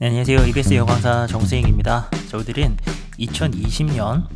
네, 안녕하세요. EBS 여강사 정세익입니다. 저희들은 2020년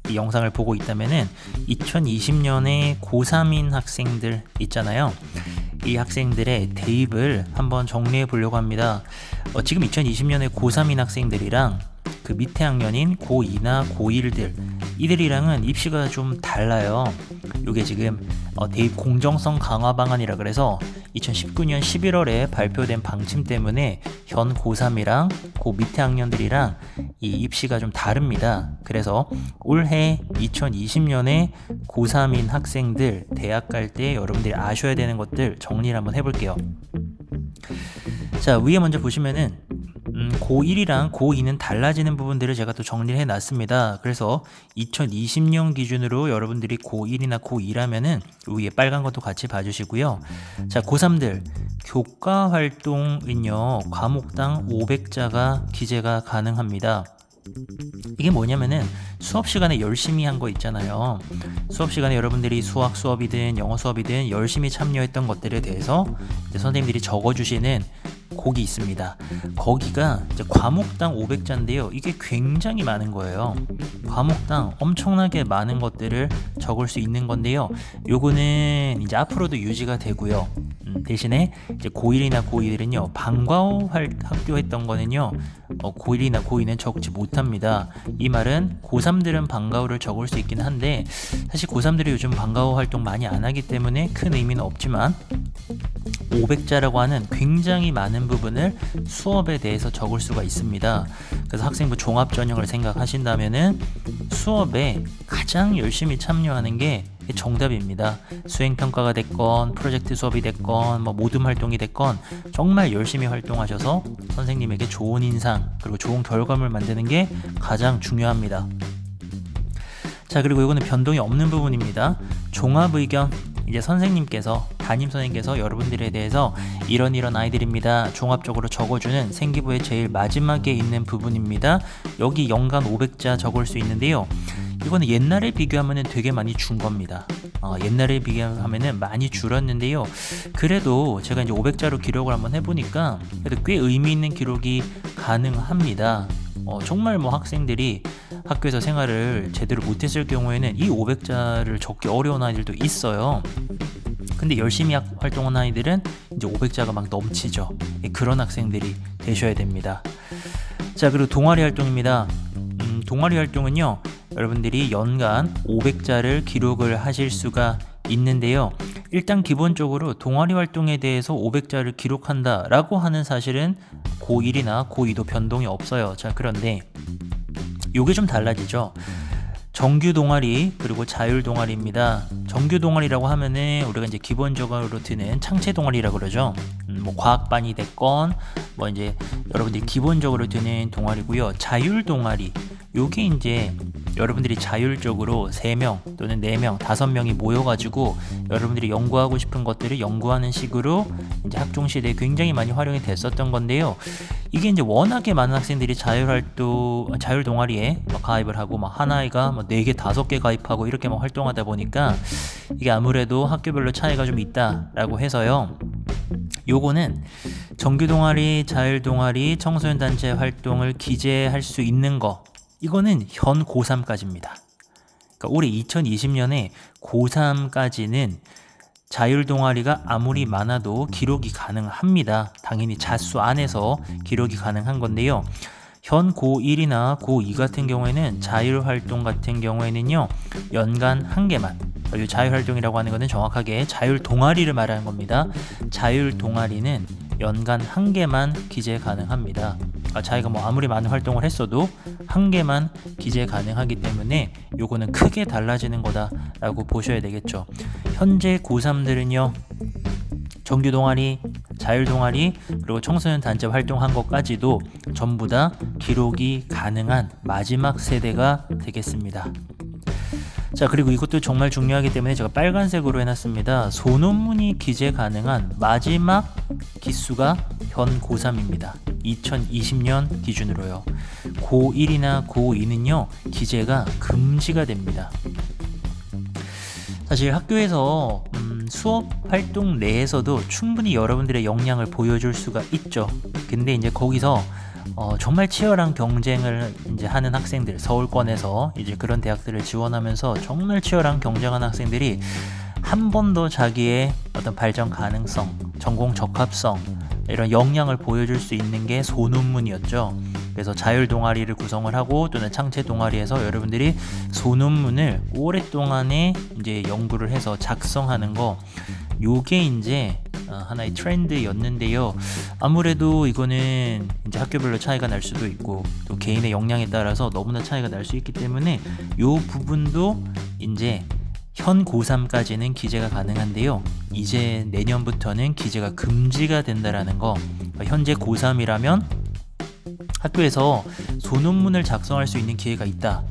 이 영상을 보고 있다면은 2020년에 고3인 학생들 있잖아요. 이 학생들의 대입을 한번 정리해 보려고 합니다. 지금 2020년에 고3인 학생들이랑 그 밑에 학년인 고2나 고1들 이들이랑은 입시가 좀 달라요. 이게 지금 대입 공정성 강화 방안이라 그래서 2019년 11월에 발표된 방침 때문에 현 고3이랑 그 밑에 학년들이랑 이 입시가 좀 다릅니다. 그래서 올해 2020년에 고3인 학생들 대학 갈 때 여러분들이 아셔야 되는 것들 정리를 한번 해볼게요. 자, 위에 먼저 보시면은 고1이랑 고2는 달라지는 부분들을 제가 또 정리를 해놨습니다. 그래서 2020년 기준으로 여러분들이 고1이나 고2라면은 위에 빨간 것도 같이 봐주시고요. 자, 고3들 교과 활동은요, 과목당 500자가 기재가 가능합니다. 이게 뭐냐면은 수업 시간에 열심히 한 거 있잖아요. 수업 시간에 여러분들이 수학 수업이든 영어 수업이든 열심히 참여했던 것들에 대해서 이제 선생님들이 적어주시는 곡이 있습니다. 거기가 이제 과목당 500자인데요. 이게 굉장히 많은 거예요. 과목당 엄청나게 많은 것들을 적을 수 있는 건데요. 요거는 이제 앞으로도 유지가 되고요. 대신에 이제 고1이나 고2들은요, 방과후 학교 했던 거는요, 고1이나 고2는 적지 못합니다. 이 말은 고3들은 방과후를 적을 수 있긴 한데, 사실 고3들이 요즘 방과후 활동 많이 안 하기 때문에 큰 의미는 없지만 500자라고 하는 굉장히 많은 부분을 수업에 대해서 적을 수가 있습니다. 그래서 학생부 종합전형을 생각하신다면은 수업에 가장 열심히 참여하는 게 정답입니다. 수행평가가 됐건 프로젝트 수업이 됐건 모둠 활동이 됐건 정말 열심히 활동하셔서 선생님에게 좋은 인상 그리고 좋은 결과물 만드는 게 가장 중요합니다. 자, 그리고 이거는 변동이 없는 부분입니다. 종합의견, 이제 선생님께서 담임선생님께서 여러분들에 대해서 이런 아이들입니다, 종합적으로 적어주는 생기부의 제일 마지막에 있는 부분입니다. 여기 연간 500자 적을 수 있는데요. 이거는 옛날에 비교하면 되게 많이 준 겁니다. 옛날에 비교하면 많이 줄었는데요. 그래도 제가 이제 500자로 기록을 한번 해보니까 그래도 꽤 의미 있는 기록이 가능합니다. 정말 학생들이 학교에서 생활을 제대로 못했을 경우에는 이 500자를 적기 어려운 아이들도 있어요. 근데 열심히 활동한 아이들은 이제 500자가 막 넘치죠. 그런 학생들이 되셔야 됩니다. 자, 그리고 동아리 활동입니다. 동아리 활동은요, 여러분들이 연간 500자를 기록을 하실 수가 있는데요. 일단 기본적으로 동아리 활동에 대해서 500자를 기록한다 라고 하는 사실은 고1이나 고2도 변동이 없어요. 자, 그런데 요게 좀 달라지죠. 정규 동아리 그리고 자율 동아리입니다. 정규 동아리라고 하면은 우리가 이제 기본적으로 드는 창체 동아리라고 그러죠. 과학반이 됐건 이제 여러분들이 기본적으로 드는 동아리고요. 자율 동아리, 요게 이제 여러분들이 자율적으로 3명 또는 4명, 5명이 모여가지고 여러분들이 연구하고 싶은 것들을 연구하는 식으로 이제 학종시대에 굉장히 많이 활용이 됐었던 건데요. 이게 이제 워낙에 많은 학생들이 자율 동아리에 가입을 하고 한 아이가 4개, 5개 가입하고 이렇게 활동하다 보니까 이게 아무래도 학교별로 차이가 좀 있다라고 해서요. 요거는 정규 동아리, 자율 동아리, 청소년 단체 활동을 기재할 수 있는 거, 이거는 현 고3까지입니다. 그러니까 올해 2020년에 고3까지는 자율 동아리가 아무리 많아도 기록이 가능합니다. 당연히 자수 안에서 기록이 가능한 건데요. 현 고1이나 고2 같은 경우에는 자율 활동 같은 경우에는요, 연간 1개만, 이 자율 활동이라고 하는 것은 정확하게 자율 동아리를 말하는 겁니다. 자율 동아리는 연간 1개만 기재 가능합니다. 자기가 아무리 많은 활동을 했어도 1개만 기재 가능하기 때문에 요거는 크게 달라지는 거다라고 보셔야 되겠죠. 현재 고3들은요, 정규 동아리, 자율 동아리, 그리고 청소년 단체 활동한 것까지도 전부 다 기록이 가능한 마지막 세대가 되겠습니다. 자, 그리고 이것도 정말 중요하기 때문에 제가 빨간색으로 해놨습니다. 소논문이 기재 가능한 마지막 기수가 현 고3입니다. 2020년 기준으로요. 고1이나 고2는요, 기재가 금지가 됩니다. 사실 학교에서 수업 활동 내에서도 충분히 여러분들의 역량을 보여줄 수가 있죠. 근데 이제 거기서 정말 치열한 경쟁을 이제 하는 학생들, 서울권에서 이제 그런 대학들을 지원하면서 정말 치열한 경쟁하는 학생들이 한 번 더 자기의 어떤 발전 가능성, 전공 적합성, 이런 역량을 보여줄 수 있는 게 소논문이었죠. 그래서 자율 동아리를 구성을 하고 또는 창체 동아리에서 여러분들이 소논문을 오랫동안에 이제 연구를 해서 작성하는 거, 요게 이제 하나의 트렌드였는데요. 아무래도 이거는 이제 학교별로 차이가 날 수도 있고 또 개인의 역량에 따라서 너무나 차이가 날 수 있기 때문에 요 부분도 이제 현 고3까지는 기재가 가능한데요. 이제 내년부터는 기재가 금지가 된다라는 거. 현재 고3이라면 학교에서 소논문을 작성할 수 있는 기회가 있다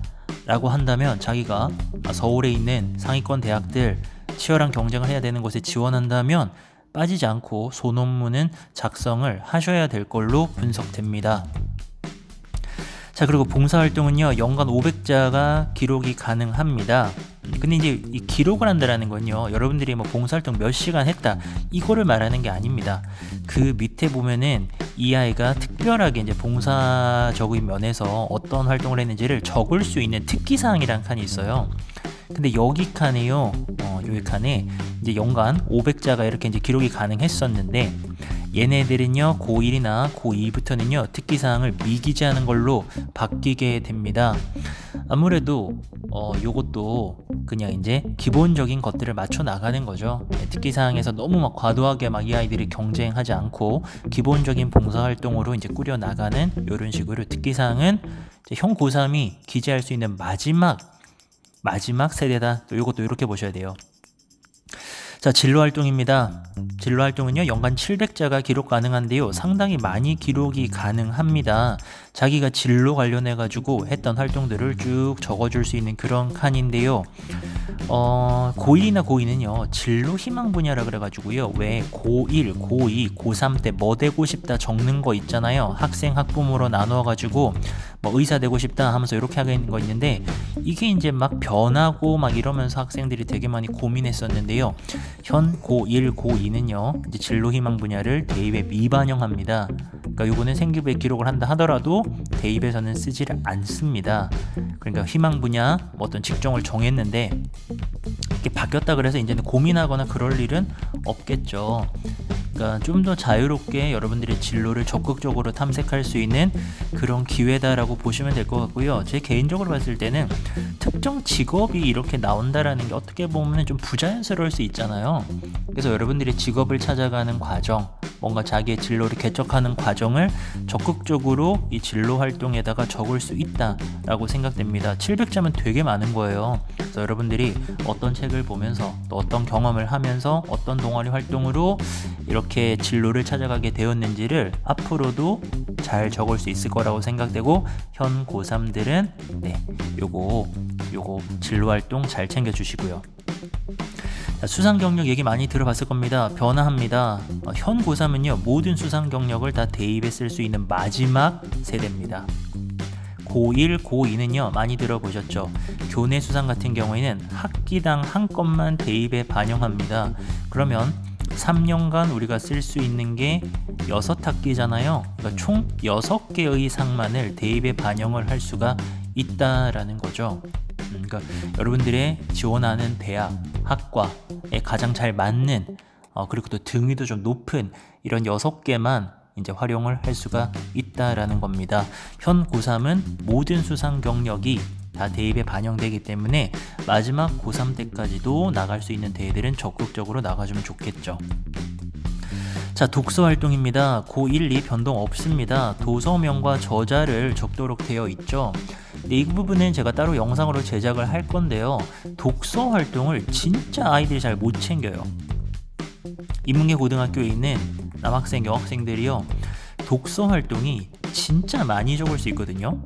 라고 한다면, 자기가 서울에 있는 상위권 대학들 치열한 경쟁을 해야 되는 곳에 지원한다면 빠지지 않고 소논문은 작성을 하셔야 될 걸로 분석됩니다. 자, 그리고 봉사활동은요, 연간 500자가 기록이 가능합니다. 근데 이제 이 기록을 한다라는 건요, 여러분들이 뭐 봉사활동 몇 시간 했다 이거를 말하는 게 아닙니다. 그 밑에 보면은 이 아이가 특별하게 이제 봉사적인 면에서 어떤 활동을 했는지를 적을 수 있는 특기사항이라는 칸이 있어요. 근데 여기 칸에요, 여기 칸에 이제 연간 500자가 이렇게 이제 기록이 가능했었는데, 얘네들은요 고1이나 고2부터는요 특기사항을 미기재하는 걸로 바뀌게 됩니다. 아무래도 요것도 그냥 이제 기본적인 것들을 맞춰 나가는 거죠. 특기사항에서 너무 막 과도하게 막 이 아이들이 경쟁하지 않고 기본적인 봉사활동으로 이제 꾸려 나가는 이런 식으로 특기사항은 이제 형 고3이 기재할 수 있는 마지막 세대다. 또 요것도 이렇게 보셔야 돼요. 자, 진로활동입니다. 진로활동은요 연간 700자가 기록 가능한데요, 상당히 많이 기록이 가능합니다. 자기가 진로 관련해 가지고 했던 활동들을 쭉 적어줄 수 있는 그런 칸인데요. 고1이나 고2는요 진로 희망 분야라 그래가지고요, 왜 고1, 고2, 고3 때 뭐 되고 싶다 적는 거 있잖아요. 학생 학부모로 나누어 가지고 뭐 의사 되고 싶다 하면서 이렇게 하는 거 있는데, 이게 이제 막 변하고 막 이러면서 학생들이 되게 많이 고민했었는데요. 현 고1, 고2는요 이제 진로 희망 분야를 대입에 미반영합니다. 그러니까 요거는 생기부에 기록을 한다 하더라도 대입에서는 쓰지를 않습니다. 그러니까 희망 분야 뭐 어떤 직종을 정했는데 이게 바뀌었다 그래서 이제는 고민하거나 그럴 일은 없겠죠. 그러니까 좀 더 자유롭게 여러분들의 진로를 적극적으로 탐색할 수 있는 그런 기회다라고 보시면 될 것 같고요. 제 개인적으로 봤을 때는 특정 직업이 이렇게 나온다라는 게 어떻게 보면 좀 부자연스러울 수 있잖아요. 그래서 여러분들이 직업을 찾아가는 과정, 뭔가 자기의 진로를 개척하는 과정을 적극적으로 이 진로 활동에다가 적을 수 있다라고 생각됩니다. 700자면 되게 많은 거예요. 그래서 여러분들이 어떤 책을 보면서 또 어떤 경험을 하면서 어떤 동아리 활동으로 이렇게 진로를 찾아가게 되었는지를 앞으로도 잘 적을 수 있을 거라고 생각되고, 현 고3들은 요거 진로 활동 잘 챙겨 주시고요. 수상 경력 얘기 많이 들어봤을 겁니다. 변화합니다. 현 고3은요 모든 수상 경력을 다 대입에 쓸 수 있는 마지막 세대입니다. 고1, 고2는요 많이 들어보셨죠? 교내 수상 같은 경우에는 학기당 한 건만 대입에 반영합니다. 그러면 3년간 우리가 쓸 수 있는 게 6학기잖아요. 그러니까 총 6개의 상만을 대입에 반영을 할 수가 있다라는 거죠. 그러니까 여러분들의 지원하는 대학, 학과에 가장 잘 맞는 그리고 또 등위도 좀 높은 이런 6개만 이제 활용을 할 수가 있다라는 겁니다. 현 고3은 모든 수상 경력이 다 대입에 반영되기 때문에 마지막 고3 때까지도 나갈 수 있는 대회들은 적극적으로 나가주면 좋겠죠. 자, 독서 활동입니다. 고1, 2 변동 없습니다. 도서명과 저자를 적도록 되어 있죠. 이 부분은 제가 따로 영상으로 제작을 할 건데요. 독서 활동을 진짜 아이들이 잘 못 챙겨요. 인문계 고등학교에 있는 남학생, 여학생들이요. 독서 활동이 진짜 많이 적을 수 있거든요.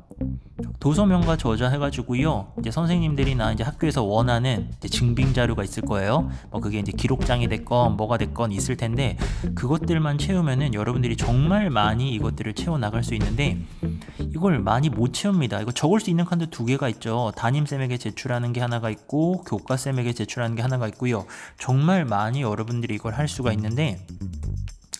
도서명과 저자 해가지고요. 이제 선생님들이나 이제 학교에서 원하는 이제 증빙 자료가 있을 거예요. 뭐 그게 이제 기록장이 됐건 뭐가 됐건 있을 텐데, 그것들만 채우면은 여러분들이 정말 많이 이것들을 채워 나갈 수 있는데, 이걸 많이 못 채웁니다. 이거 적을 수 있는 칸도 두 개가 있죠. 담임쌤에게 제출하는 게 하나가 있고 교과쌤에게 제출하는 게 하나가 있고요. 정말 많이 여러분들이 이걸 할 수가 있는데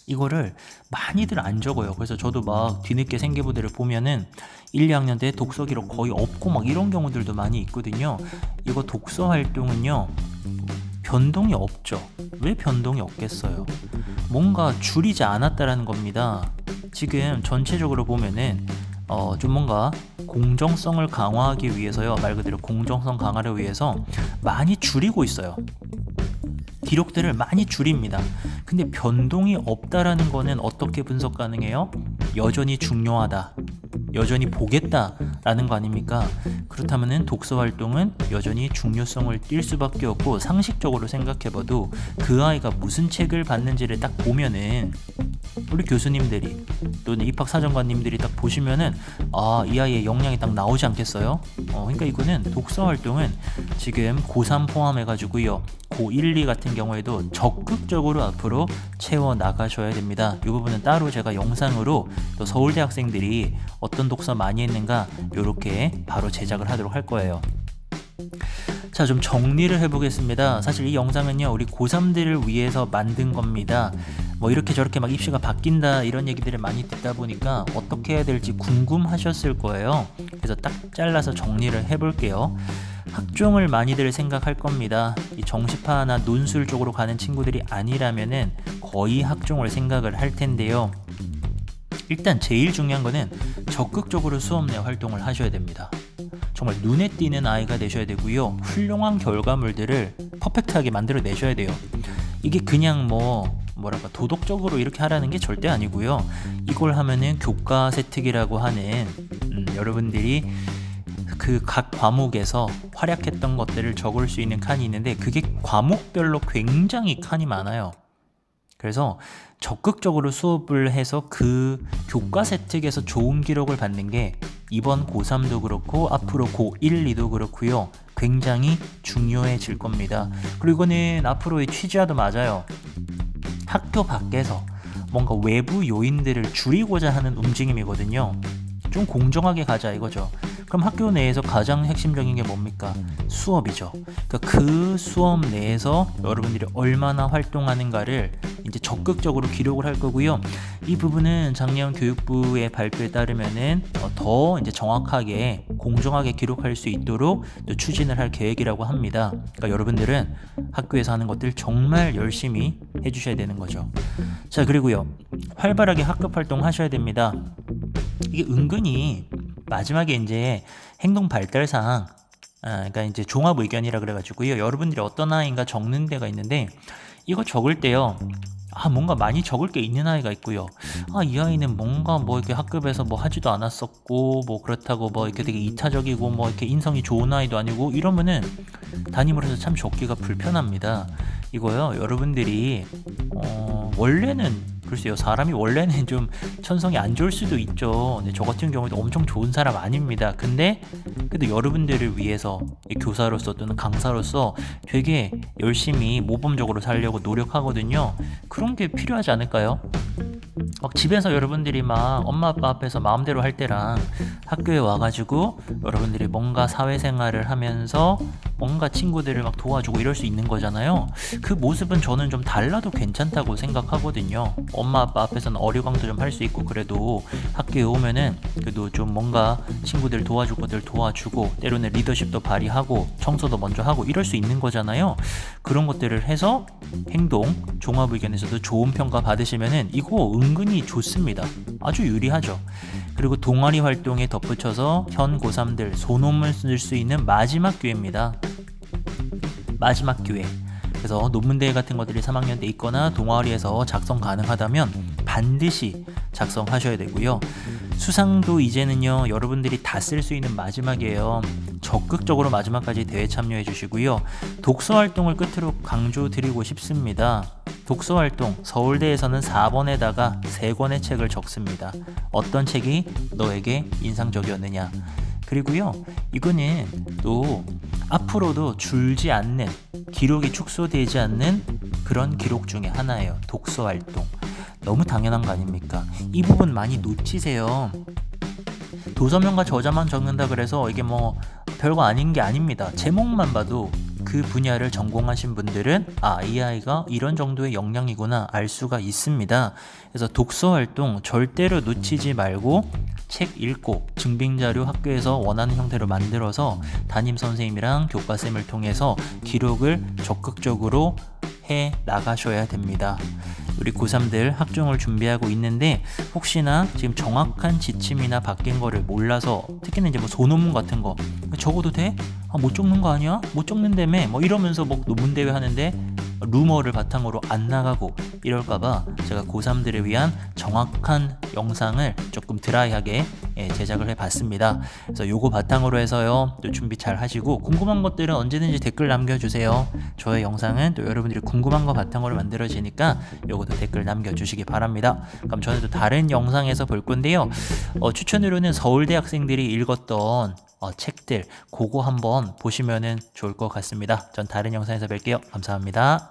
이거를 많이들 안 적어요. 그래서 저도 막 뒤늦게 생계부들을 보면은 1, 2학년 때 독서 기록 거의 없고 막 이런 경우들도 많이 있거든요. 이거 독서 활동은요, 변동이 없죠. 왜 변동이 없겠어요? 뭔가 줄이지 않았다라는 겁니다. 지금 전체적으로 보면은 좀 뭔가 공정성을 강화하기 위해서요, 말 그대로 공정성 강화를 위해서 많이 줄이고 있어요. 기록들을 많이 줄입니다. 근데 변동이 없다라는 거는 어떻게 분석 가능해요? 여전히 중요하다, 여전히 보겠다라는 거 아닙니까? 그렇다면은 독서 활동은 여전히 중요성을 띌 수밖에 없고, 상식적으로 생각해봐도 그 아이가 무슨 책을 봤는지를 딱 보면은 우리 교수님들이 또는 입학사정관님들이 딱 보시면은 이 아이의 역량이 딱 나오지 않겠어요? 그러니까 이거는 독서 활동은 지금 고3 포함해가지고요, 고1, 2 같은 경우에도 적극적으로 앞으로 채워 나가셔야 됩니다. 이 부분은 따로 제가 영상으로 또 서울대 학생들이 어떤 독서 많이 했는가 이렇게 바로 제작을 하도록 할 거예요. 자, 좀 정리를 해보겠습니다. 사실 이 영상은요, 우리 고3들을 위해서 만든 겁니다. 뭐 이렇게 저렇게 막 입시가 바뀐다 이런 얘기들을 많이 듣다 보니까 어떻게 해야 될지 궁금하셨을 거예요. 그래서 딱 잘라서 정리를 해볼게요. 학종을 많이들 생각할 겁니다. 이 정시파나 논술 쪽으로 가는 친구들이 아니라면은 거의 학종을 생각을 할 텐데요. 일단 제일 중요한 거는 적극적으로 수업 내 활동을 하셔야 됩니다. 정말 눈에 띄는 아이가 되셔야 되고요, 훌륭한 결과물들을 퍼펙트하게 만들어 내셔야 돼요. 이게 그냥 뭐랄까 도덕적으로 이렇게 하라는 게 절대 아니고요. 이걸 하면은 교과세특이라고 하는 여러분들이 그 각 과목에서 활약했던 것들을 적을 수 있는 칸이 있는데, 그게 과목별로 굉장히 칸이 많아요. 그래서 적극적으로 수업을 해서 그 교과세특에서 좋은 기록을 받는 게 이번 고3도 그렇고 앞으로 고1, 2도 그렇고요, 굉장히 중요해질 겁니다. 그리고 이거는 앞으로의 취지와도 맞아요. 학교 밖에서 뭔가 외부 요인들을 줄이고자 하는 움직임이거든요. 좀 공정하게 가자 이거죠. 그럼 학교 내에서 가장 핵심적인 게 뭡니까? 수업이죠. 그러니까 그 수업 내에서 여러분들이 얼마나 활동하는가를 이제 적극적으로 기록을 할 거고요. 이 부분은 작년 교육부의 발표에 따르면은 더 이제 정확하게 공정하게 기록할 수 있도록 또 추진을 할 계획이라고 합니다. 그러니까 여러분들은 학교에서 하는 것들 정말 열심히 해주셔야 되는 거죠. 자, 그리고요, 활발하게 학급 활동 하셔야 됩니다. 이게 은근히 마지막에 이제 행동 발달상, 그러니까 이제 종합 의견이라 그래가지고요, 여러분들이 어떤 아이인가 적는 데가 있는데, 이거 적을 때요, 뭔가 많이 적을 게 있는 아이가 있고요, 이 아이는 뭔가 뭐 이렇게 학급에서 뭐 하지도 않았었고, 뭐 그렇다고 뭐 이렇게 되게 이타적이고 뭐 이렇게 인성이 좋은 아이도 아니고 이러면은 담임으로서 참 적기가 불편합니다. 이거요, 여러분들이 원래는 글쎄요, 사람이 원래는 좀 천성이 안 좋을 수도 있죠. 근데 저 같은 경우에도 엄청 좋은 사람 아닙니다. 근데 그래도 여러분들을 위해서 교사로서 또는 강사로서 되게 열심히 모범적으로 살려고 노력하거든요. 그런 게 필요하지 않을까요? 막 집에서 여러분들이 막 엄마 아빠 앞에서 마음대로 할 때랑 학교에 와가지고 여러분들이 뭔가 사회생활을 하면서 뭔가 친구들을 막 도와주고 이럴 수 있는 거잖아요. 그 모습은 저는 좀 달라도 괜찮다고 생각하거든요. 엄마 아빠 앞에서는 어리광도 좀 할 수 있고, 그래도 학교에 오면은 그래도 좀 뭔가 친구들 도와줄 것들 도와주고, 때로는 리더십도 발휘하고 청소도 먼저 하고 이럴 수 있는 거잖아요. 그런 것들을 해서 행동 종합의견에서도 좋은 평가 받으시면은 이거 은근히 좋습니다. 아주 유리하죠. 그리고 동아리 활동에 덧붙여서 현 고3들 소논문 쓸 수 있는 마지막 기회입니다. 마지막 기회. 그래서 논문대회 같은 것들이 3학년 때 있거나 동아리에서 작성 가능하다면 반드시 작성하셔야 되고요. 수상도 이제는요, 여러분들이 다 쓸 수 있는 마지막이에요. 적극적으로 마지막까지 대회 참여해 주시고요. 독서 활동을 끝으로 강조드리고 싶습니다. 독서 활동, 서울대에서는 4번에다가 3권의 책을 적습니다. 어떤 책이 너에게 인상적이었느냐. 그리고요, 이거는 또 앞으로도 줄지 않는, 기록이 축소되지 않는 그런 기록 중에 하나예요. 독서 활동. 너무 당연한 거 아닙니까? 이 부분 많이 놓치세요. 도서명과 저자만 적는다 그래서 이게 뭐 별거 아닌 게 아닙니다. 제목만 봐도 그 분야를 전공하신 분들은 이 아이가 이런 정도의 역량이구나 알 수가 있습니다. 그래서 독서 활동 절대로 놓치지 말고 책 읽고 증빙자료 학교에서 원하는 형태로 만들어서 담임 선생님이랑 교과쌤을 통해서 기록을 적극적으로 해 나가셔야 됩니다. 우리 고3들 학종을 준비하고 있는데 혹시나 지금 정확한 지침이나 바뀐 거를 몰라서 특히나 이제 뭐 소논문 같은 거 적어도 돼? 못 적는 거 아니야? 못 적는다며? 뭐 이러면서 뭐 논문 대회 하는데 루머를 바탕으로 안 나가고 이럴까봐 제가 고3들을 위한 정확한 영상을 조금 드라이하게 제작을 해봤습니다. 그래서 요거 바탕으로 해서요 또 준비 잘 하시고 궁금한 것들은 언제든지 댓글 남겨주세요. 저의 영상은 또 여러분들이 궁금한 거 바탕으로 만들어지니까 요것도 댓글 남겨주시기 바랍니다. 그럼 저는 또 다른 영상에서 볼 건데요. 추천으로는 서울대 학생들이 읽었던 책들 그거 한번 보시면은 좋을 것 같습니다. 전 다른 영상에서 뵐게요. 감사합니다.